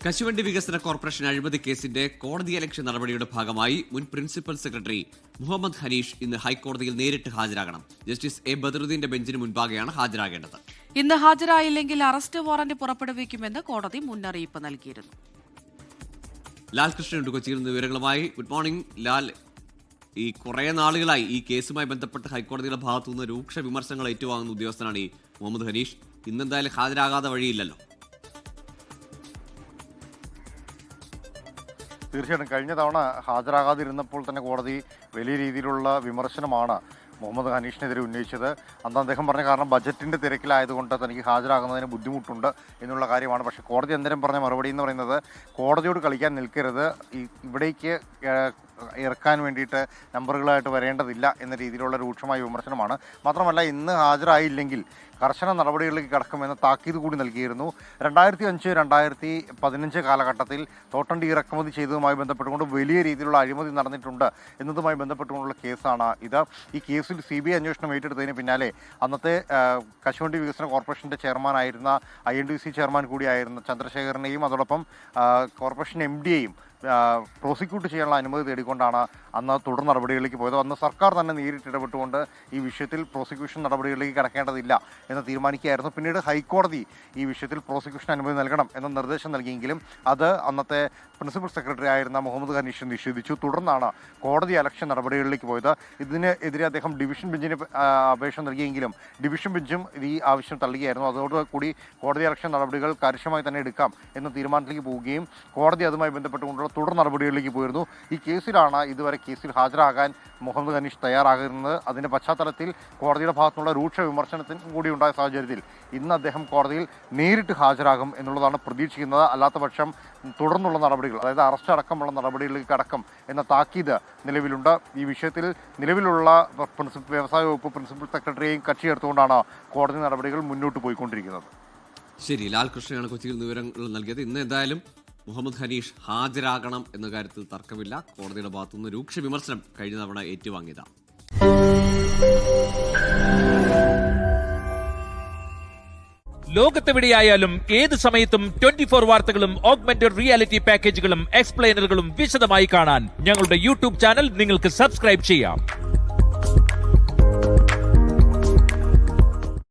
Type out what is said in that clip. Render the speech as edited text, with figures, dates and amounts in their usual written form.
കശുവണ്ടി വികസന കോർപ്പറേഷൻ അഴിമതി കേസിന്റെ കോടതിയലക്ഷ്യ നടപടിയുടെ ഭാഗമായി മുൻ പ്രിൻസിപ്പൽ സെക്രട്ടറി മുഹമ്മദ് ഹനീഷ് ഇന്ന് ഹൈക്കോടതിയിൽ നേരിട്ട് ഹാജരാകണം. ജസ്റ്റിസ് എ ബദറുദ്ദീന്റെ ബെഞ്ചിന് മുൻപാകെയാണ് ഹാജരാകേണ്ടത്. ഇന്ന് ഹാജരായില്ലെങ്കിൽ അറസ്റ്റ് വാറന്റ് പുറപ്പെടുവിക്കുമെന്ന് കോടതി മുന്നറിയിപ്പ് നൽകിയിരുന്നു. ലാൽ കൃഷ്ണനുണ്ട് കൊച്ചിയിൽ നിന്ന് വിവരങ്ങളുമായി. Good morning Lal. ഈ കുറെ നാളുകളായി ഈ കേസുമായി ബന്ധപ്പെട്ട് ഹൈക്കോടതിയുടെ ഭാഗത്തുനിന്ന് രൂക്ഷ വിമർശനങ്ങൾ ഏറ്റുവാങ്ങുന്ന ഉദ്യോഗസ്ഥനാണ് ഈ മുഹമ്മദ് ഹനീഷ്. ഇന്നെന്തായാലും ഹാജരാകാതെ വഴിയില്ലല്ലോ. തീർച്ചയായിട്ടും കഴിഞ്ഞ തവണ ഹാജരാകാതിരുന്നപ്പോൾ തന്നെ കോടതി വലിയ രീതിയിലുള്ള വിമർശനമാണ് മുഹമ്മദ് ഹനീഷിനെതിരെ ഉന്നയിച്ചത്. അന്ന് അദ്ദേഹം പറഞ്ഞ കാരണം ബജറ്റിൻ്റെ തിരക്കിലായതുകൊണ്ട് തനിക്ക് ഹാജരാകുന്നതിന് ബുദ്ധിമുട്ടുണ്ട് എന്നുള്ള കാര്യമാണ്. പക്ഷേ കോടതി അന്നേരം പറഞ്ഞ മറുപടി എന്ന് പറയുന്നത് കോടതിയോട് കളിക്കാൻ നിൽക്കരുത്, ഇവിടേക്ക് ഇറക്കാൻ വേണ്ടിയിട്ട് നമ്പറുകളായിട്ട് വരേണ്ടതില്ല എന്ന രീതിയിലുള്ള രൂക്ഷമായ വിമർശനമാണ്. മാത്രമല്ല ഇന്ന് ഹാജരായില്ലെങ്കിൽ കർശന നടപടികളിലേക്ക് കടക്കുമെന്ന താക്കീത് കൂടി നൽകിയിരുന്നു. 2005-2015 കാലഘട്ടത്തിൽ തോട്ടണ്ടി ഇറക്കുമതി ചെയ്തതുമായി ബന്ധപ്പെട്ടുകൊണ്ട് വലിയ രീതിയിലുള്ള അഴിമതി നടന്നിട്ടുണ്ട് എന്നതുമായി ബന്ധപ്പെട്ടുകൊണ്ടുള്ള കേസാണ് ഇത്. ഈ കേസിൽ CBI അന്വേഷണം ഏറ്റെടുത്തതിന് പിന്നാലെ അന്നത്തെ കശുവണ്ടി വികസന കോർപ്പറേഷൻ്റെ ചെയർമാനായിരുന്ന INDC ചെയർമാൻ കൂടിയായിരുന്ന ചന്ദ്രശേഖരനെയും അതോടൊപ്പം കോർപ്പറേഷൻ MDയെയും പ്രോസിക്യൂട്ട് ചെയ്യാനുള്ള അനുമതി തേടിക്കൊണ്ടാണ് അന്ന് തുടർ നടപടികളിലേക്ക് പോയത്. അന്ന് സർക്കാർ തന്നെ നേരിട്ട് ഇടപെട്ടുകൊണ്ട് ഈ വിഷയത്തിൽ പ്രോസിക്യൂഷൻ നടപടികളിലേക്ക് കടക്കേണ്ടതില്ല എന്ന് തീരുമാനിക്കുകയായിരുന്നു. പിന്നീട് ഹൈക്കോടതി ഈ വിഷയത്തിൽ പ്രോസിക്യൂഷൻ അനുമതി നൽകണം എന്ന നിർദ്ദേശം നൽകിയെങ്കിലും അത് അന്നത്തെ പ്രിൻസിപ്പൽ സെക്രട്ടറി ആയിരുന്ന മുഹമ്മദ് ഹനീഷ് നിഷേധിച്ചു. തുടർന്നാണ് കോടതി അലക്ഷ്യ നടപടികളിലേക്ക് പോയത്. ഇതിനെതിരെ അദ്ദേഹം ഡിവിഷൻ ബെഞ്ചിന് അപേക്ഷ നൽകിയെങ്കിലും ഡിവിഷൻ ബെഞ്ചും ഈ ആവശ്യം തള്ളുകയായിരുന്നു. അതോടുകൂടി കോടതി അലക്ഷ്യ നടപടികൾ കാര്യക്ഷമമായി തന്നെ എടുക്കാം എന്ന തീരുമാനത്തിലേക്ക് പോവുകയും കോടതി അതുമായി ബന്ധപ്പെട്ടുകൊണ്ടുള്ള തുടർ നടപടികളിലേക്ക് പോയിരുന്നു. ഈ കേസിലാണ് ഇതുവരെ കേസിൽ ഹാജരാകാൻ മുഹമ്മദ് ഹനീഷ് തയ്യാറാകുന്നത്. അതിൻ്റെ പശ്ചാത്തലത്തിൽ കോടതിയുടെ ഭാഗത്തുനിന്നുള്ള രൂക്ഷ വിമർശനത്തിന് കൂടി ഉണ്ടായ സാഹചര്യത്തിൽ ഇന്ന് അദ്ദേഹം കോടതിയിൽ നേരിട്ട് ഹാജരാകും എന്നുള്ളതാണ് പ്രതീക്ഷിക്കുന്നത്. അല്ലാത്ത പക്ഷം തുടർന്നുള്ള നടപടികൾ, അതായത് അറസ്റ്റ് അടക്കമുള്ള നടപടികളിലേക്ക് അടക്കം എന്ന താക്കീത് നിലവിലുണ്ട്. ഈ വിഷയത്തിൽ നിലവിലുള്ള വ്യവസായ വകുപ്പ് പ്രിൻസിപ്പൽ സെക്രട്ടറിയെയും കക്ഷിയെടുത്തുകൊണ്ടാണ് കോടതി നടപടികൾ മുന്നോട്ട് പോയിക്കൊണ്ടിരിക്കുന്നത്. ശരി, ലാൽ കൃഷ്ണയാണ് കൊച്ചിയിൽ വിവരങ്ങൾ നൽകിയത്. ഇന്ന് എന്തായാലും മുഹമ്മദ് ഹനീഷ് ഹാജരാകണം എന്ന കാര്യത്തിൽ തർക്കമില്ല. കോടതിയുടെ ഭാഗത്തുനിന്ന് രൂക്ഷ വിമർശനം കഴിഞ്ഞ തവണ ഏറ്റുവാങ്ങിയതാണ്. ലോകത്തെവിടെയായാലും ഏത് സമയത്തും 24 വാർത്തകളും ഓഗ്മെന്റഡ് റിയാലിറ്റി പാക്കേജുകളും എക്സ്പ്ലെയിനറുകളും വിശദമായി കാണാൻ ഞങ്ങളുടെ YouTube ചാനൽ നിങ്ങൾക്ക് സബ്സ്ക്രൈബ് ചെയ്യാം.